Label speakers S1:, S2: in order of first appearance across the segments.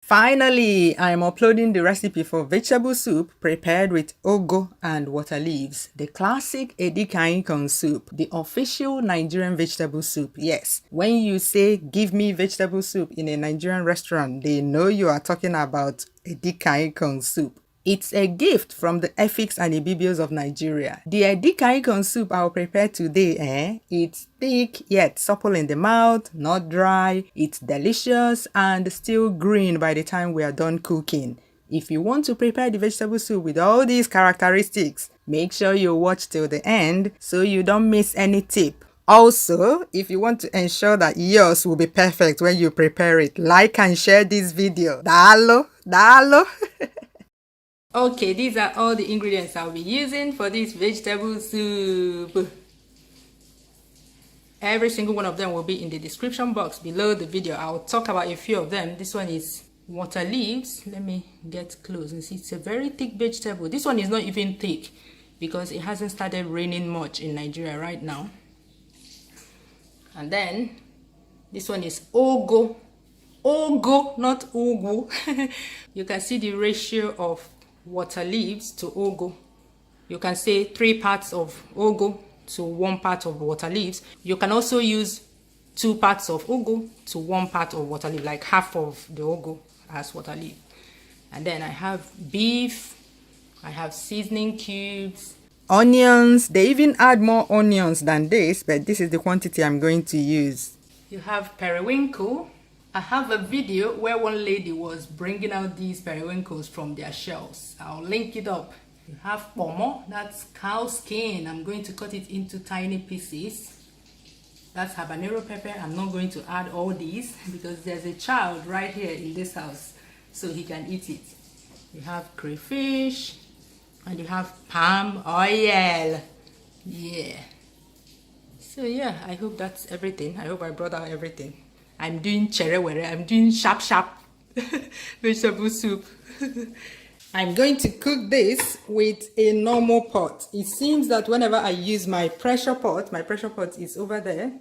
S1: Finally, I'm uploading the recipe for vegetable soup prepared with ugu and water leaves. The classic Edikang Ikong Soup, the official Nigerian vegetable soup. Yes, when you say give me vegetable soup in a Nigerian restaurant, they know you are talking about Edikang Ikong Soup. It's a gift from the Efiks and Ibibios of Nigeria. The Edikang Ikong soup I'll prepare today, it's thick yet supple in the mouth, not dry, it's delicious and still green by the time we are done cooking. If you want to prepare the vegetable soup with all these characteristics, make sure you watch till the end so you don't miss any tip. Also, if you want to ensure that yours will be perfect when you prepare it, like and share this video. Dalo, dalo. Okay, these are all the ingredients I'll be using for this vegetable soup. Every single one of them will be in the description box below the video. I'll talk about a few of them. This one is water leaves. Let me get close and see. It's a very thick vegetable. This one is not even thick because it hasn't started raining much in Nigeria right now. And then this one is ugu. Ugu, not ugu. You can see the ratio of water leaves to ugu. You can say 3 parts of ugu to 1 part of water leaves. You can also use 2 parts of ugu to 1 part of water leaf, like half of the ugu as water leaf. And then I have beef, I have seasoning cubes, onions. They even add more onions than this, but this is the quantity I'm going to use. You have periwinkle. I have a video where one lady was bringing out these periwinkles from their shells. I'll link it up. You have Ponmo, that's cow skin. I'm going to cut it into tiny pieces. That's habanero pepper. I'm not going to add all these because there's a child right here in this house, so he can eat it. You have crayfish, and you have palm oil. Yeah. So yeah, I hope that's everything. I hope I brought out everything. I'm doing cherewere, I'm doing sharp vegetable soup. I'm going to cook this with a normal pot. It seems that whenever I use my pressure pot is over there.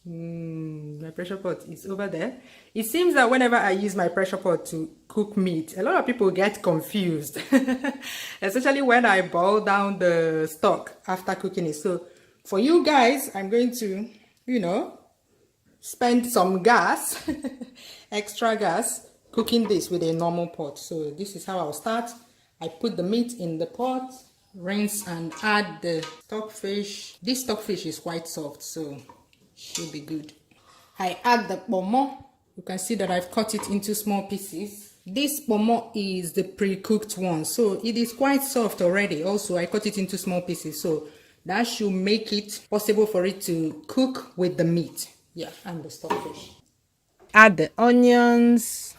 S1: My pressure pot is over there. It seems that whenever I use my pressure pot to cook meat, a lot of people get confused. Especially when I boil down the stock after cooking it. So for you guys, I'm going to, spend some gas, extra gas, cooking this with a normal pot. So this is how I'll start. I put the meat in the pot, rinse and add the stockfish. This stockfish is quite soft, so should be good. I add the ponmo. You can see that I've cut it into small pieces. This ponmo is the pre-cooked one, so it is quite soft already. Also, I cut it into small pieces, so that should make it possible for it to cook with the meat. Yeah, and the stockfish. Add the onions.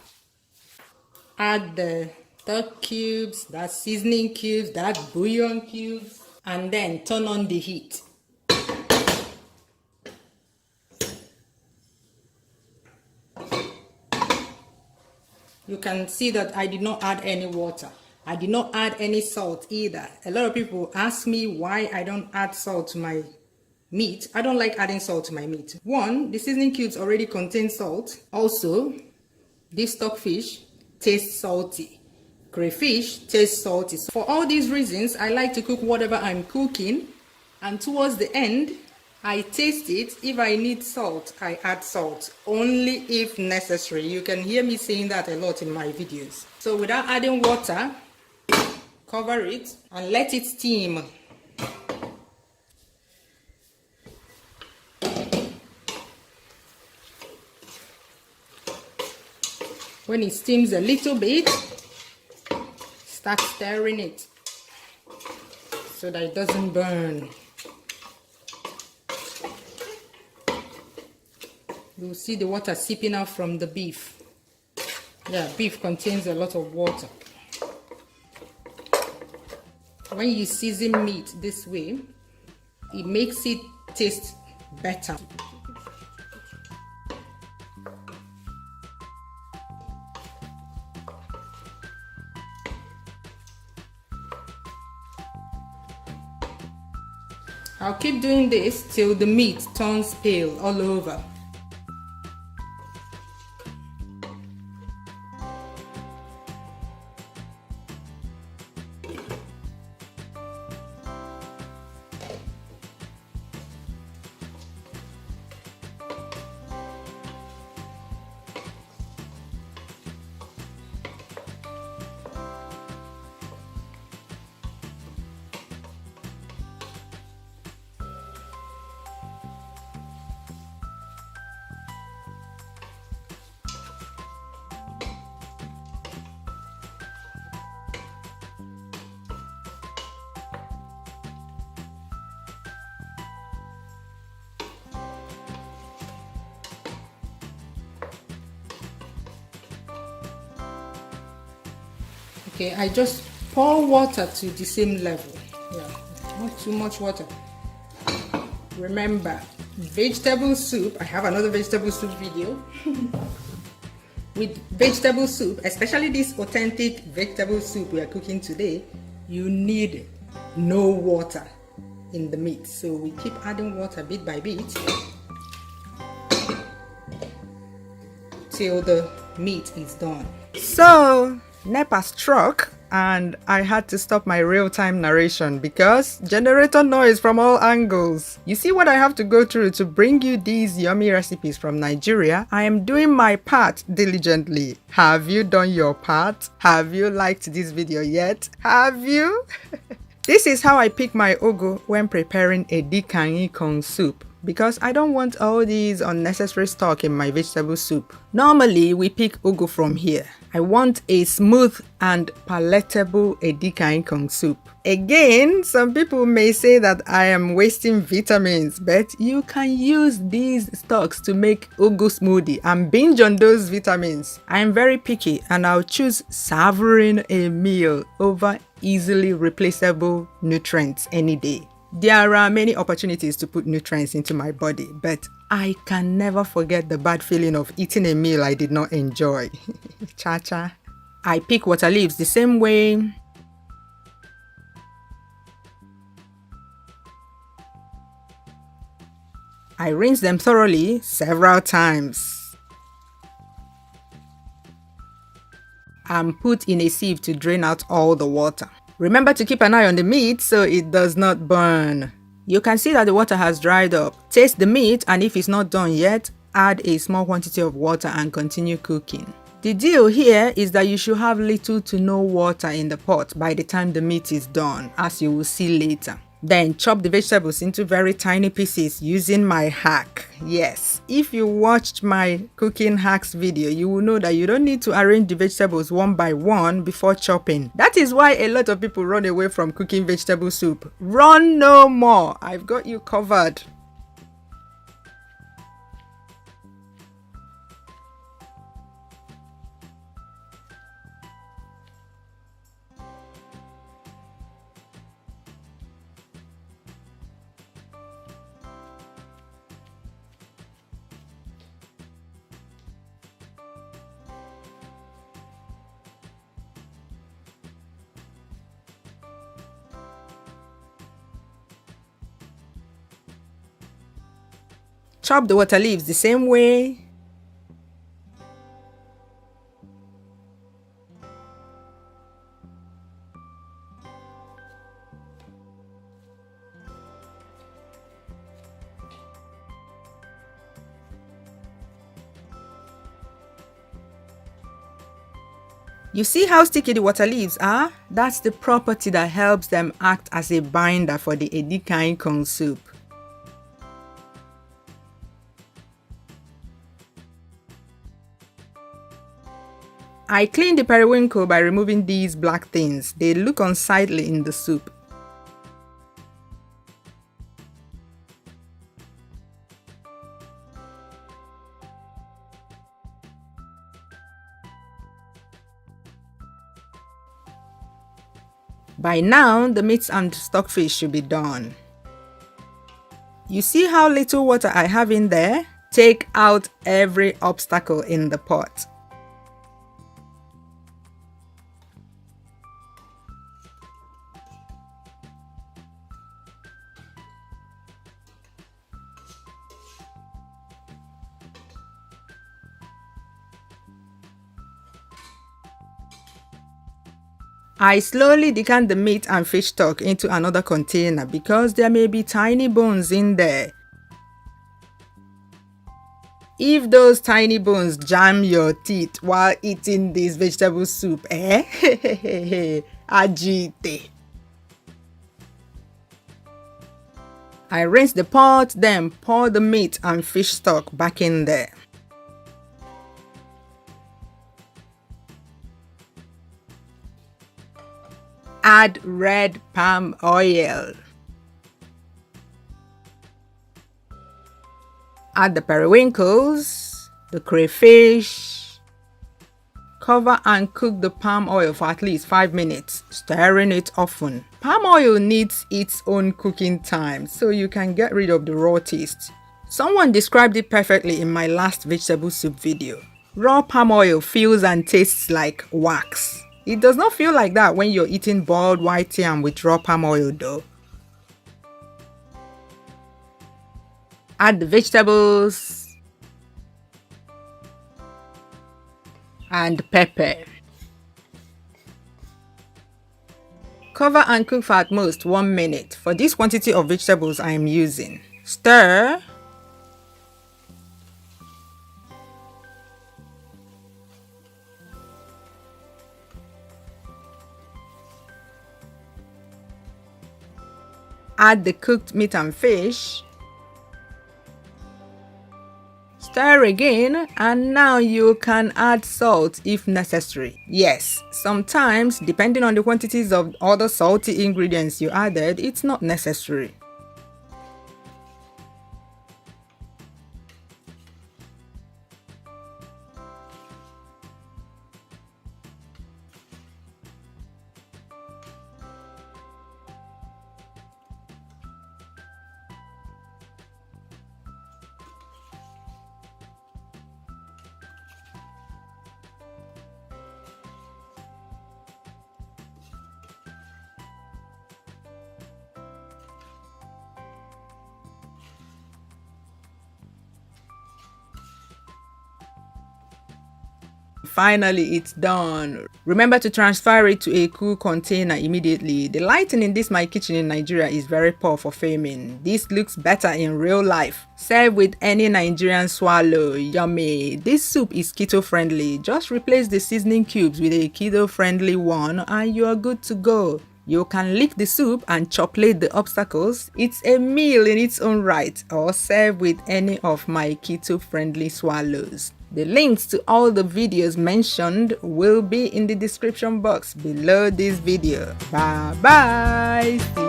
S1: Add the stock cubes, that seasoning cubes, that bouillon cubes, and then turn on the heat. You can see that I did not add any water. I did not add any salt either. A lot of people ask me why I don't add salt to my meat. I don't like adding salt to my meat. One, the seasoning cubes already contain salt. Also, this stockfish tastes salty. Crayfish tastes salty. For all these reasons, I like to cook whatever I'm cooking, and towards the end, I taste it. If I need salt, I add salt, only if necessary. You can hear me saying that a lot in my videos. So without adding water, cover it and let it steam. When it steams a little bit, start stirring it so that it doesn't burn. You'll see the water seeping out from the beef. Yeah, beef contains a lot of water. When you season meat this way, it makes it taste better. I'll keep doing this till the meat turns pale all over. Okay, I just pour water to the same level. Yeah, not too much water. Remember, vegetable soup, I have another vegetable soup video. With vegetable soup, especially this authentic vegetable soup we are cooking today, you need no water in the meat. So we keep adding water bit by bit till the meat is done. So NEPA struck and I had to stop my real-time narration because generator noise from all angles. You see what I have to go through to bring you these yummy recipes from Nigeria? I am doing my part diligently. Have you done your part? Have you liked this video yet? Have you? This is how I pick my ugu when preparing Edikang Ikong Soup, because I don't want all these unnecessary stock in my vegetable soup. Normally, we pick ugu from here. I want a smooth and palatable Edikang Ikong Soup. Again, some people may say that I am wasting vitamins, but you can use these stocks to make ugu smoothie and binge on those vitamins. I am very picky and I'll choose savoring a meal over easily replaceable nutrients any day. There are many opportunities to put nutrients into my body, but I can never forget the bad feeling of eating a meal I did not enjoy. Cha-cha. I pick water leaves the same way. I rinse them thoroughly several times and put in a sieve to drain out all the water. Remember to keep an eye on the meat so it does not burn. You can see that the water has dried up. Taste the meat, and if it's not done yet, add a small quantity of water and continue cooking. The deal here is that you should have little to no water in the pot by the time the meat is done, as you will see later. Then chop the vegetables into very tiny pieces using my hack. Yes, if you watched my cooking hacks video, you will know that you don't need to arrange the vegetables one by one before chopping. That is why a lot of people run away from cooking vegetable soup. Run no more. I've got you covered. Chop the water leaves the same way. You see how sticky the water leaves are? That's the property that helps them act as a binder for the Edikang Ikong Soup. I clean the periwinkle by removing these black things. They look unsightly in the soup. By now, the meats and stockfish should be done. You see how little water I have in there? Take out every obstacle in the pot. I slowly decant the meat and fish stock into another container because there may be tiny bones in there. If those tiny bones jam your teeth while eating this vegetable soup, agite. I rinse the pot, then pour the meat and fish stock back in there. Add red palm oil. Add the periwinkles, the crayfish, Cover and cook the palm oil for at least 5 minutes, stirring it often. Palm oil needs its own cooking time, so you can get rid of the raw taste. Someone described it perfectly in my last vegetable soup video. Raw palm oil feels and tastes like wax. It does not feel like that when you're eating boiled white yam with raw palm oil though. Add the vegetables and pepper. Cover and cook for at most 1 minute. For this quantity of vegetables I am using. Stir. Add the cooked meat and fish. Stir again, and now you can add salt if necessary. Yes, sometimes depending on the quantities of other salty ingredients you added, it's not necessary. Finally, it's done. Remember to transfer it to a cool container immediately. The lighting in this my kitchen in Nigeria is very poor for filming. This looks better in real life. Serve with any Nigerian swallow. Yummy. This soup is keto friendly. Just replace the seasoning cubes with a keto friendly one and you are good to go. You can lick the soup and chocolate the obstacles. It's a meal in its own right, or serve with any of my keto-friendly swallows. The links to all the videos mentioned will be in the description box below this video. Bye bye!